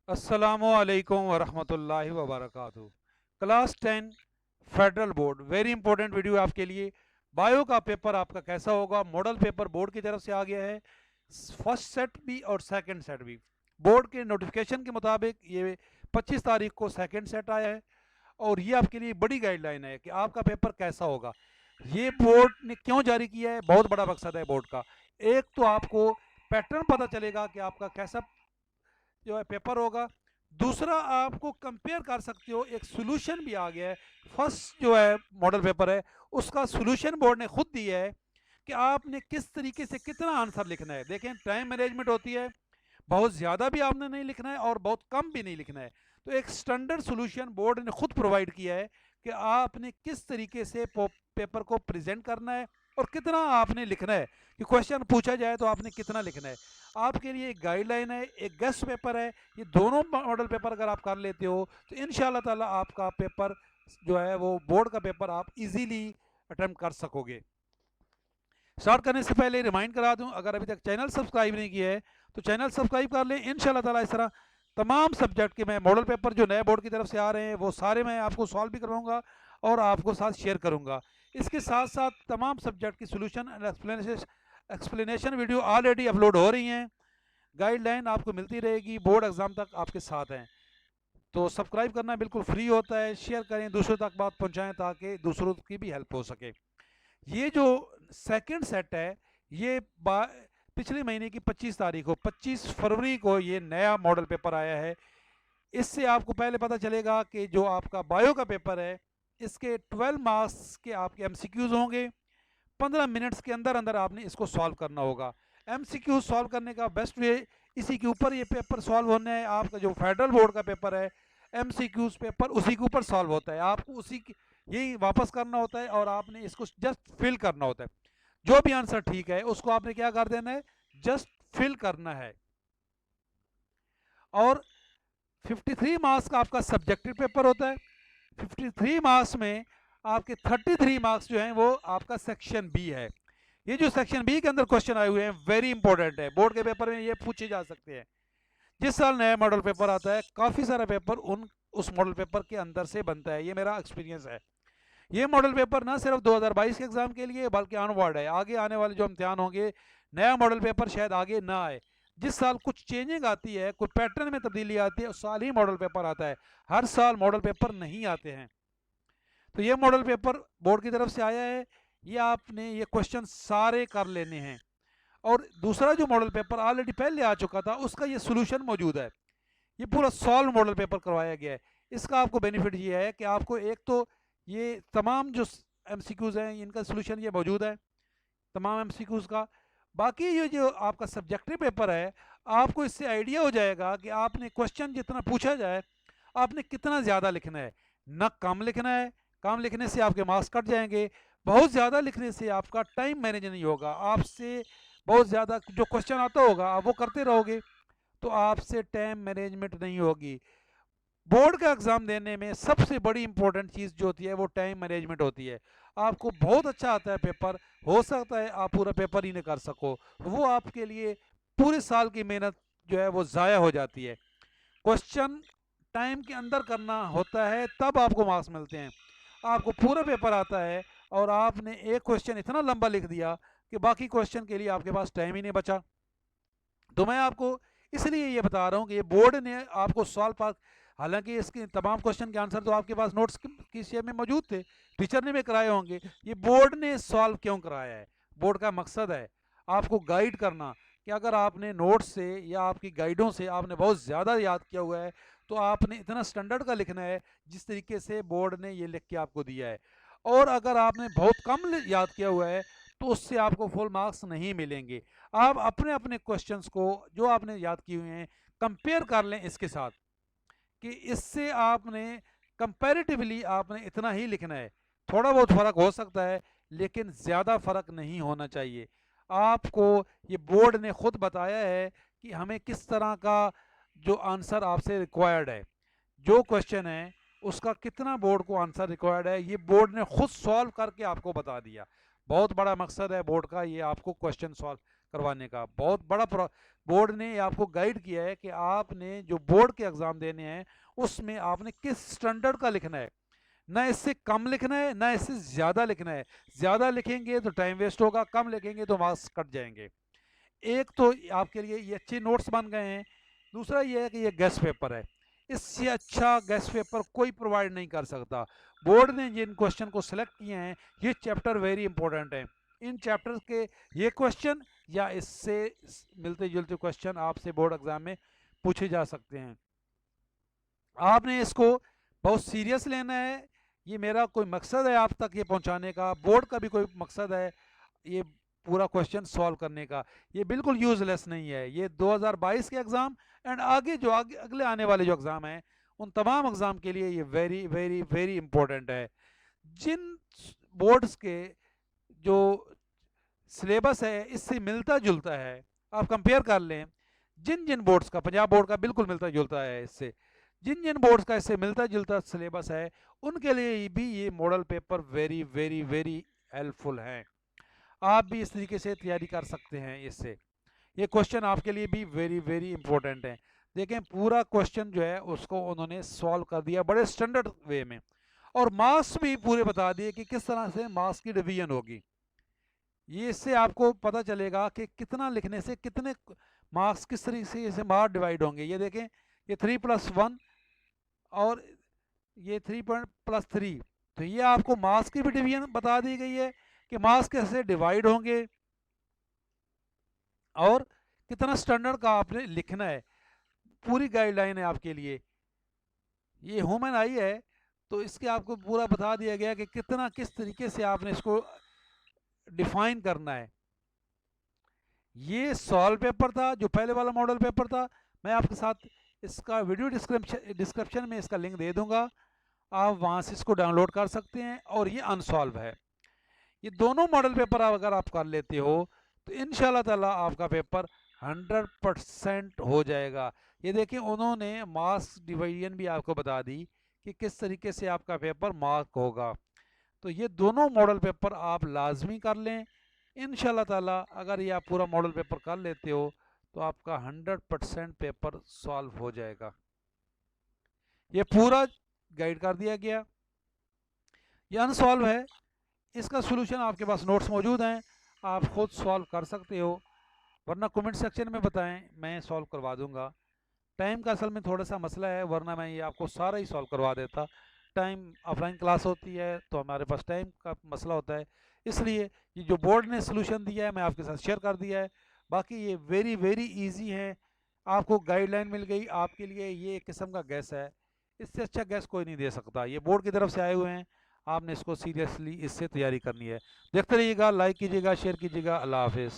अस्सलामुअलैकुम वरहमतुल्लाहि वबरकातुहू। Class 10 federal board, very important video आपके लिए। बायो का पेपर आपका कैसा होगा, मॉडल पेपर बोर्ड की तरफ से आ गया है। फर्स्ट सेट भी और सेकंड सेट भी बोर्ड के नोटिफिकेशन के मुताबिक ये 25 तारीख को सेकंड सेट आया है। और ये आपके लिए बड़ी गाइडलाइन है कि आपका पेपर कैसा होगा। ये बोर्ड ने क्यों जारी किया है, बहुत बड़ा मकसद है बोर्ड का। एक तो आपको पैटर्न पता चलेगा कि आपका कैसा जो है पेपर होगा। दूसरा, आपको कंपेयर कर सकते हो, एक सोल्यूशन भी आ गया है। फर्स्ट जो है मॉडल पेपर है, उसका सोल्यूशन बोर्ड ने खुद दिया है कि आपने किस तरीके से कितना आंसर लिखना है। देखें, टाइम मैनेजमेंट होती है, बहुत ज़्यादा भी आपने नहीं लिखना है और बहुत कम भी नहीं लिखना है। तो एक स्टैंडर्ड सोल्यूशन बोर्ड ने खुद प्रोवाइड किया है कि आपने किस तरीके से पेपर को प्रेजेंट करना है और कितना आपने लिखना है, कि क्वेश्चन पूछा जाए तो आपने कितना लिखना है। आपके लिए एक गाइडलाइन है, एक गेस्ट पेपर है। ये दोनों मॉडल पेपर अगर आप कर लेते हो तो इंशाल्लाह ताला आपका पेपर जो है वो बोर्ड का पेपर आप इजीली अटेम्प्ट कर सकोगे। स्टार्ट करने से पहले रिमाइंड करा दूं, अगर अभी तक चैनल सब्सक्राइब नहीं किया है तो चैनल सब्सक्राइब कर लें। इंशाल्लाह ताला इस तरह तमाम सब्जेक्ट के मैं मॉडल पेपर जो नए बोर्ड की तरफ से आ रहे हैं वो सारे मैं आपको सॉल्व भी करवाऊंगा और आपको साथ शेयर करूंगा। इसके साथ साथ तमाम सब्जेक्ट की solution and explanation video already upload हो रही हैं। गाइडलाइन आपको मिलती रहेगी, बोर्ड एग्जाम तक आपके साथ हैं। तो सब्सक्राइब करना बिल्कुल फ्री होता है, शेयर करें, दूसरों तक बात पहुंचाएं ताकि दूसरों की भी हेल्प हो सके। ये जो सेकंड सेट है, ये पिछले महीने की 25 तारीख को 25 फरवरी को ये नया मॉडल पेपर आया है। इससे आपको पहले पता चलेगा कि जो आपका बायो का पेपर है, इसके 12 मार्क्स के आपके एमसीक्यूज होंगे। 15 मिनट्स के अंदर अंदर आपने इसको सॉल्व करना होगा। एमसीक्यू सॉल्व करने का बेस्ट वे, इसी के ऊपर ये पेपर सॉल्व होना है। आपका जो फेडरल बोर्ड का पेपर है, एमसीक्यूज पेपर उसी के ऊपर सॉल्व होता है। आपको उसी की यही वापस करना होता है और आपने इसको जस्ट फिल करना होता है। जो भी आंसर ठीक है उसको आपने क्या कर देना है, जस्ट फिल करना है। और 53 मार्क्स का आपका सब्जेक्टिव पेपर होता है। 53 मार्क्स में आपके 33 मार्क्स जो हैं वो आपका सेक्शन बी है। ये जो सेक्शन बी के अंदर क्वेश्चन आए हुए हैं वेरी इंपॉर्टेंट है, बोर्ड के पेपर में ये पूछे जा सकते हैं। जिस साल नया मॉडल पेपर आता है काफ़ी सारा पेपर उस मॉडल पेपर के अंदर से बनता है, ये मेरा एक्सपीरियंस है। ये मॉडल पेपर ना सिर्फ 2022 के एग्जाम के लिए बल्कि ऑनवर्ड है, आगे आने वाले जो इम्तिहान होंगे नया मॉडल पेपर शायद आगे ना आए। जिस साल कुछ चेंजिंग आती है, कोई पैटर्न में तब्दीली आती है, उस साल ही मॉडल पेपर आता है। हर साल मॉडल पेपर नहीं आते हैं। तो ये मॉडल पेपर बोर्ड की तरफ से आया है, ये आपने ये क्वेश्चन सारे कर लेने हैं। और दूसरा जो मॉडल पेपर ऑलरेडी पहले आ चुका था उसका ये सोल्यूशन मौजूद है। ये पूरा सॉल्व मॉडल पेपर करवाया गया है। इसका आपको बेनिफिट ये है कि आपको एक तो ये तमाम जो एमसीक्यूज हैं इनका सोल्यूशन ये मौजूद है, तमाम एमसीक्यूज का। बाकी ये जो आपका सब्जेक्टिव पेपर है, आपको इससे आइडिया हो जाएगा कि आपने क्वेश्चन जितना पूछा जाए आपने कितना ज़्यादा लिखना है, ना कम लिखना है। कम लिखने से आपके मार्क्स कट जाएंगे, बहुत ज़्यादा लिखने से आपका टाइम मैनेज नहीं होगा। आपसे बहुत ज़्यादा जो क्वेश्चन आता होगा आप वो करते रहोगे तो आपसे टाइम मैनेजमेंट नहीं होगी। बोर्ड का एग्ज़ाम देने में सबसे बड़ी इंपॉर्टेंट चीज़ जो होती है वो टाइम मैनेजमेंट होती है। आपको बहुत अच्छा आता है पेपर, हो सकता है आप पूरा पेपर ही नहीं कर सको, वो आपके लिए पूरे साल की मेहनत जो है वो ज़ाया हो जाती है। क्वेश्चन टाइम के अंदर करना होता है तब आपको मार्क्स मिलते हैं। आपको पूरा पेपर आता है और आपने एक क्वेश्चन इतना लंबा लिख दिया कि बाकी क्वेश्चन के लिए आपके पास टाइम ही नहीं बचा। तो मैं आपको इसलिए ये बता रहा हूँ कि ये बोर्ड ने आपको सॉल्व पास, हालांकि इसके तमाम क्वेश्चन के आंसर तो आपके पास नोट्स की शेप में मौजूद थे, टीचर ने भी कराए होंगे। ये बोर्ड ने सॉल्व क्यों कराया है, बोर्ड का मकसद है आपको गाइड करना कि अगर आपने नोट्स से या आपकी गाइडों से आपने बहुत ज़्यादा याद किया हुआ है तो आपने इतना स्टैंडर्ड का लिखना है जिस तरीके से बोर्ड ने ये लिख के आपको दिया है। और अगर आपने बहुत कम याद किया हुआ है तो उससे आपको फुल मार्क्स नहीं मिलेंगे। आप अपने अपने क्वेश्चंस को जो आपने याद किए हुए हैं कंपेयर कर लें इसके साथ, कि इससे आपने कंपैरेटिवली आपने इतना ही लिखना है। थोड़ा बहुत फ़र्क हो सकता है लेकिन ज़्यादा फ़र्क नहीं होना चाहिए। आपको ये बोर्ड ने खुद बताया है कि हमें किस तरह का जो आंसर आपसे रिक्वायर्ड है, जो क्वेश्चन है उसका कितना बोर्ड को आंसर रिक्वायर्ड है, ये बोर्ड ने खुद सॉल्व करके आपको बता दिया। बहुत बड़ा मकसद है बोर्ड का ये आपको क्वेश्चन सॉल्व करवाने का। बहुत बड़ा बोर्ड ने आपको गाइड किया है कि आपने जो बोर्ड के एग्ज़ाम देने हैं उसमें आपने किस स्टैंडर्ड का लिखना है, ना इससे कम लिखना है ना इससे ज़्यादा लिखना है। ज़्यादा लिखेंगे तो टाइम वेस्ट होगा, कम लिखेंगे तो मार्क्स कट जाएंगे। एक तो आपके लिए ये अच्छे नोट्स बन गए हैं, दूसरा ये है कि ये गेस्ट पेपर है, इससे अच्छा गेस्ट पेपर कोई प्रोवाइड नहीं कर सकता। बोर्ड ने जिन क्वेश्चन को सिलेक्ट किए हैं ये चैप्टर वेरी इंपॉर्टेंट है, इन चैप्टर्स के ये क्वेश्चन या इससे मिलते जुलते क्वेश्चन आपसे बोर्ड एग्जाम में पूछे जा सकते हैं। आपने इसको बहुत सीरियस लेना है, ये मेरा कोई मकसद है आप तक ये पहुंचाने का, बोर्ड का भी कोई मकसद है ये पूरा क्वेश्चन सॉल्व करने का। ये बिल्कुल यूजलेस नहीं है। ये 2022 के एग्ज़ाम एंड आगे जो अगले आने वाले जो एग्ज़ाम हैं उन तमाम एग्ज़ाम के लिए ये वेरी वेरी वेरी इंपॉर्टेंट है। जिन बोर्ड्स के जो सिलेबस है इससे मिलता जुलता है, आप कंपेयर कर लें, जिन जिन बोर्ड्स का, पंजाब बोर्ड का बिल्कुल मिलता जुलता है इससे, जिन जिन बोर्ड्स का इससे मिलता जुलता सिलेबस है उनके लिए भी ये model paper very very very helpful हैं। आप भी इस तरीके से तैयारी कर सकते हैं इससे। ये क्वेश्चन आपके लिए भी वेरी वेरी इंपॉर्टेंट है। देखें पूरा क्वेश्चन जो है उसको उन्होंने सॉल्व कर दिया बड़े स्टैंडर्ड वे में, और मार्क्स भी पूरे बता दिए कि किस तरह से मार्क्स की डिवीजन होगी। ये इससे आपको पता चलेगा कि कितना लिखने से कितने मार्क्स किस तरीके से मार्क्स डिवाइड होंगे। ये देखें ये 3+1 और ये 3+3, तो ये आपको मार्क्स की भी डिवीजन बता दी गई है कि मार्क्स कैसे डिवाइड होंगे और कितना स्टैंडर्ड का आपने लिखना है। पूरी गाइडलाइन है आपके लिए। ये ह्यूमन आई है तो इसके आपको पूरा बता दिया गया कि कितना किस तरीके से आपने इसको डिफाइन करना है। ये सॉल्व पेपर था जो पहले वाला मॉडल पेपर था। मैं आपके साथ इसका वीडियो डिस्क्रिप्शन में इसका लिंक दे दूंगा, आप वहाँ से इसको डाउनलोड कर सकते हैं। और ये अनसॉल्व है। ये दोनों मॉडल पेपर अगर आप कर लेते हो तो इंशाल्लाह ताला आपका पेपर 100% हो जाएगा। ये देखिए उन्होंने मार्क्स डिवीजन भी आपको बता दी कि किस तरीके से आपका पेपर मार्क होगा। तो ये दोनों मॉडल पेपर आप लाजमी कर लें इंशाल्लाह ताला। अगर ये आप पूरा मॉडल पेपर कर लेते हो तो आपका 100% पेपर सॉल्व हो जाएगा। ये पूरा गाइड कर दिया गया। ये अनसॉल्व है, इसका सोल्यूशन आपके पास नोट्स मौजूद हैं, आप खुद सॉल्व कर सकते हो, वरना कमेंट सेक्शन में बताएं, मैं सॉल्व करवा दूंगा। टाइम का असल में थोड़ा सा मसला है, वरना मैं ये आपको सारा ही सॉल्व करवा देता। टाइम ऑफलाइन क्लास होती है तो हमारे पास टाइम का मसला होता है, इसलिए ये जो बोर्ड ने सोल्यूशन दिया है मैं आपके साथ शेयर कर दिया है। बाकी ये वेरी वेरी ईजी है, आपको गाइडलाइन मिल गई, आपके लिए ये एक किस्म का गैस है, इससे अच्छा गैस कोई नहीं दे सकता। ये बोर्ड की तरफ से आए हुए हैं, आपने इसको सीरियसली इससे तैयारी करनी है। देखते रहिएगा, लाइक कीजिएगा, शेयर कीजिएगा। अल्लाह हाफिज़।